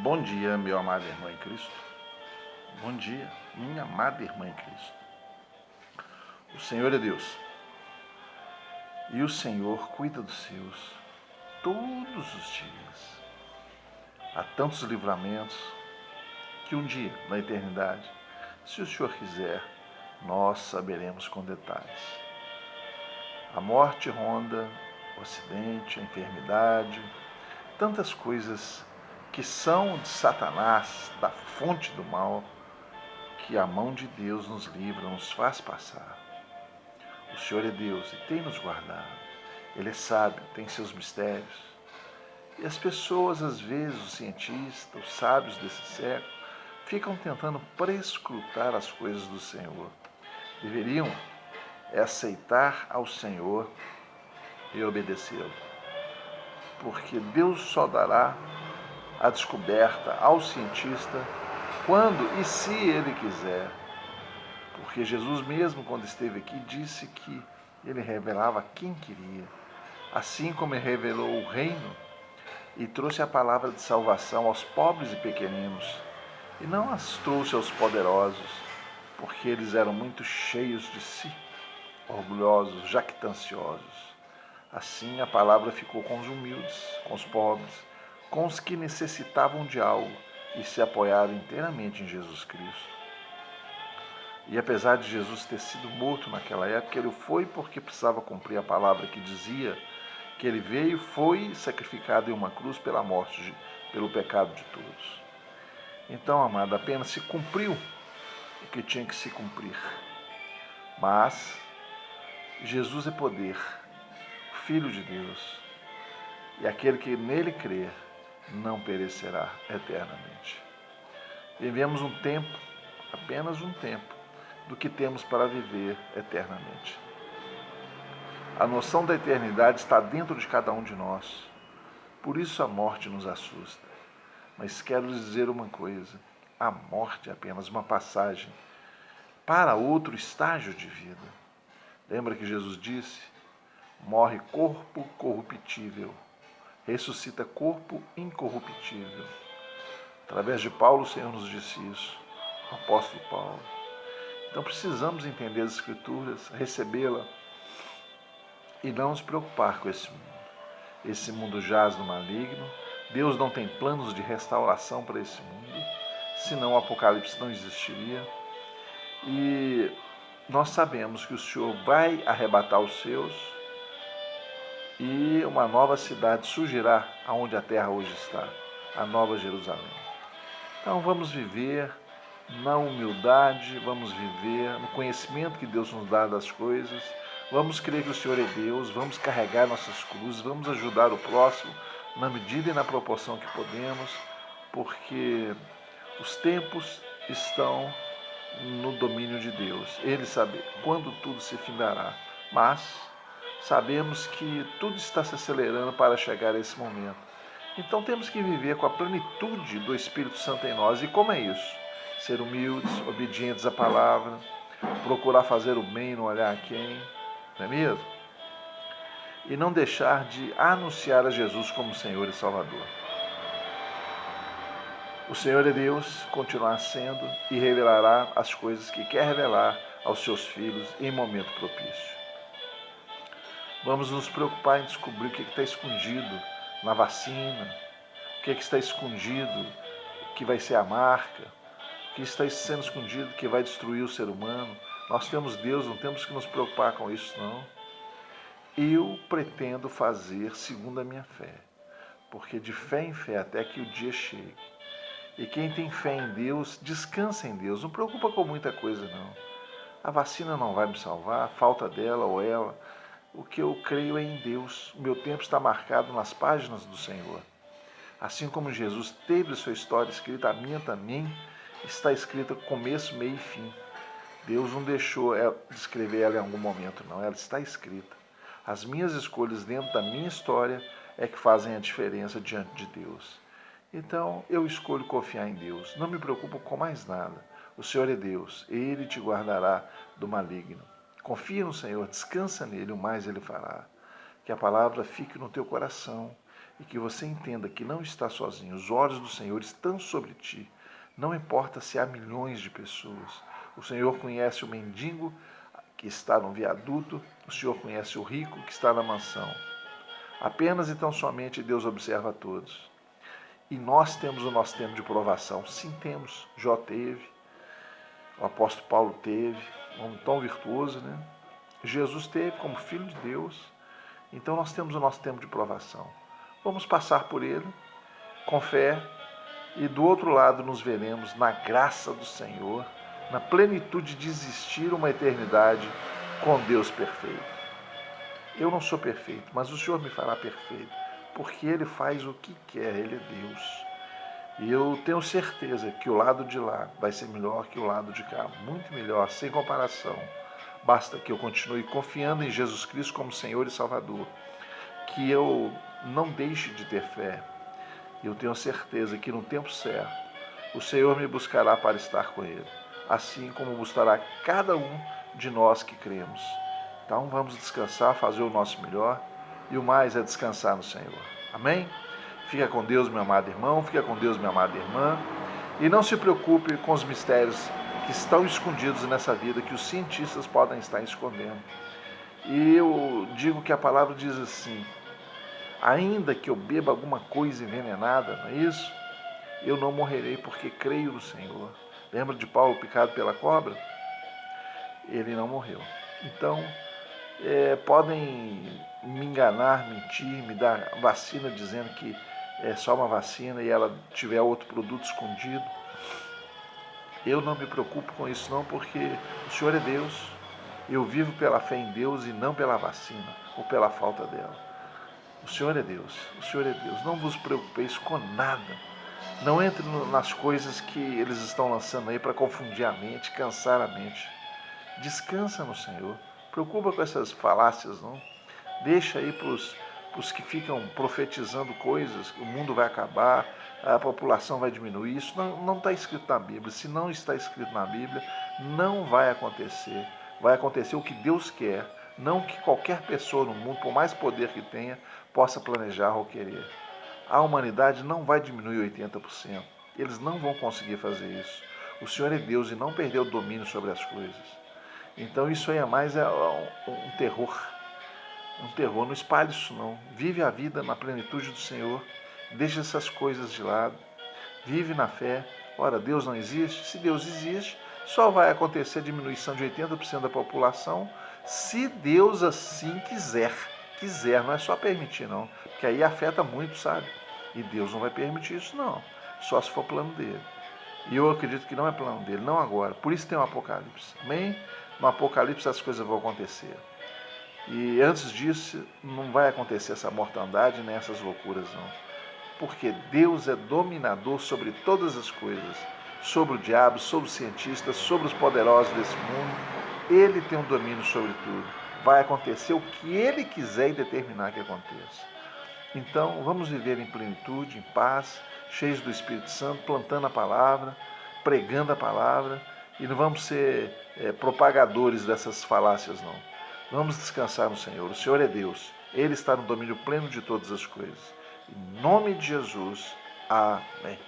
Bom dia, meu amado irmão em Cristo. Bom dia, minha amada irmã em Cristo. O Senhor é Deus e o Senhor cuida dos seus todos os dias. Há tantos livramentos que um dia, na eternidade, se o Senhor quiser, nós saberemos com detalhes. A morte ronda, o acidente, a enfermidade, tantas coisas que são de Satanás, da fonte do mal, que a mão de Deus nos livra, nos faz passar. O Senhor é Deus e tem nos guardado. Ele é sábio, tem seus mistérios. E as pessoas, às vezes, os cientistas, os sábios desse século, ficam tentando prescrutar as coisas do Senhor. Deveriam aceitar ao Senhor e obedecê-lo. Porque Deus só dará a descoberta ao cientista quando e se ele quiser. Porque Jesus mesmo, quando esteve aqui, disse que ele revelava quem queria. Assim como ele revelou o reino e trouxe a palavra de salvação aos pobres e pequeninos, e não as trouxe aos poderosos, porque eles eram muito cheios de si, orgulhosos, jactanciosos. Assim a palavra ficou com os humildes, com os pobres, com os que necessitavam de algo e se apoiaram inteiramente em Jesus Cristo. E apesar de Jesus ter sido morto naquela época, ele foi porque precisava cumprir a palavra que dizia que ele veio, foi sacrificado em uma cruz pela morte, pelo pecado de todos. Então, amado, apenas se cumpriu o que tinha que se cumprir. Mas Jesus é poder, Filho de Deus, e aquele que nele crer não perecerá eternamente. Vivemos um tempo, apenas um tempo, do que temos para viver eternamente. A noção da eternidade está dentro de cada um de nós. Por isso a morte nos assusta. Mas quero lhes dizer uma coisa: a morte é apenas uma passagem para outro estágio de vida. Lembra que Jesus disse: morre corpo corruptível, ressuscita corpo incorruptível. Através de Paulo, o Senhor nos disse isso, o apóstolo Paulo. Então precisamos entender as Escrituras, recebê-la e não nos preocupar com esse mundo. Esse mundo jaz no maligno. Deus não tem planos de restauração para esse mundo, senão o Apocalipse não existiria. E nós sabemos que o Senhor vai arrebatar os seus e uma nova cidade surgirá aonde a terra hoje está, a Nova Jerusalém. Então vamos viver na humildade, vamos viver no conhecimento que Deus nos dá das coisas, vamos crer que o Senhor é Deus, vamos carregar nossas cruzes, vamos ajudar o próximo na medida e na proporção que podemos, porque os tempos estão no domínio de Deus. Ele sabe quando tudo se findará, mas sabemos que tudo está se acelerando para chegar a esse momento. Então temos que viver com a plenitude do Espírito Santo em nós. E como é isso? Ser humildes, obedientes à palavra, procurar fazer o bem e não olhar a quem, não é mesmo? E não deixar de anunciar a Jesus como Senhor e Salvador. O Senhor é Deus, continuará sendo e revelará as coisas que quer revelar aos seus filhos em momento propício. Vamos nos preocupar em descobrir o que está escondido na vacina, o que está escondido que vai ser a marca, o que está sendo escondido que vai destruir o ser humano. Nós temos Deus, não temos que nos preocupar com isso, não. Eu pretendo fazer segundo a minha fé, porque de fé em fé até que o dia chegue. E quem tem fé em Deus, descansa em Deus, não preocupa com muita coisa, não. A vacina não vai me salvar, a falta dela ou ela. O que eu creio é em Deus. O meu tempo está marcado nas páginas do Senhor. Assim como Jesus teve sua história escrita, a minha também está escrita começo, meio e fim. Deus não deixou de escrever ela em algum momento, não. Ela está escrita. As minhas escolhas dentro da minha história é que fazem a diferença diante de Deus. Então, eu escolho confiar em Deus. Não me preocupo com mais nada. O Senhor é Deus. Ele te guardará do maligno. Confia no Senhor, descansa nele, o mais ele fará. Que a palavra fique no teu coração e que você entenda que não está sozinho. Os olhos do Senhor estão sobre ti. Não importa se há milhões de pessoas. O Senhor conhece o mendigo que está no viaduto, o Senhor conhece o rico que está na mansão. Apenas e tão somente Deus observa a todos. E nós temos o nosso tempo de provação. Sim, temos. Jó teve, o apóstolo Paulo teve, um homem tão virtuoso, né? Jesus teve como filho de Deus. Então nós temos o nosso tempo de provação. Vamos passar por ele com fé e do outro lado nos veremos na graça do Senhor, na plenitude de existir uma eternidade com Deus perfeito. Eu não sou perfeito, mas o Senhor me fará perfeito, porque Ele faz o que quer, Ele é Deus. E eu tenho certeza que o lado de lá vai ser melhor que o lado de cá, muito melhor, sem comparação. Basta que eu continue confiando em Jesus Cristo como Senhor e Salvador, que eu não deixe de ter fé. Eu tenho certeza que no tempo certo, o Senhor me buscará para estar com Ele, assim como buscará cada um de nós que cremos. Então vamos descansar, fazer o nosso melhor, e o mais é descansar no Senhor. Amém? Fica com Deus, meu amado irmão, fica com Deus, minha amada irmã, e não se preocupe com os mistérios que estão escondidos nessa vida, que os cientistas podem estar escondendo. E eu digo que a palavra diz assim: ainda que eu beba alguma coisa envenenada, não é isso? Eu não morrerei porque creio no Senhor. Lembra de Paulo picado pela cobra? Ele não morreu. Então, podem me enganar, mentir, me dar vacina dizendo que é só uma vacina e ela tiver outro produto escondido. Eu não me preocupo com isso não, porque o Senhor é Deus. Eu vivo pela fé em Deus e não pela vacina ou pela falta dela. O Senhor é Deus, o Senhor é Deus. Não vos preocupeis com nada. Não entre nas coisas que eles estão lançando aí para confundir a mente, cansar a mente. Descansa no Senhor. Preocupa com essas falácias, não. Deixa aí para os que ficam profetizando coisas, que o mundo vai acabar, a população vai diminuir. Isso não está escrito na Bíblia. Se não está escrito na Bíblia, não vai acontecer. Vai acontecer o que Deus quer, não o que qualquer pessoa no mundo, por mais poder que tenha, possa planejar ou querer. A humanidade não vai diminuir 80%. Eles não vão conseguir fazer isso. O Senhor é Deus e não perdeu o domínio sobre as coisas. Então isso aí é mais um terror. Um terror. Não espalhe isso não. Vive a vida na plenitude do Senhor. Deixa essas coisas de lado. Vive na fé. Ora, Deus não existe? Se Deus existe, só vai acontecer a diminuição de 80% da população se Deus assim quiser. Quiser, não é só permitir não. Porque aí afeta muito, sabe? E Deus não vai permitir isso não. Só se for plano dele. E eu acredito que não é plano dele, não agora. Por isso tem o Apocalipse. Amém? No Apocalipse as coisas vão acontecer. E antes disso, não vai acontecer essa mortandade nem essas loucuras, não. Porque Deus é dominador sobre todas as coisas. Sobre o diabo, sobre os cientistas, sobre os poderosos desse mundo. Ele tem um domínio sobre tudo. Vai acontecer o que Ele quiser e determinar que aconteça. Então, vamos viver em plenitude, em paz, cheios do Espírito Santo, plantando a palavra, pregando a palavra, e não vamos ser propagadores dessas falácias, não. Vamos descansar no Senhor. O Senhor é Deus. Ele está no domínio pleno de todas as coisas. Em nome de Jesus. Amém.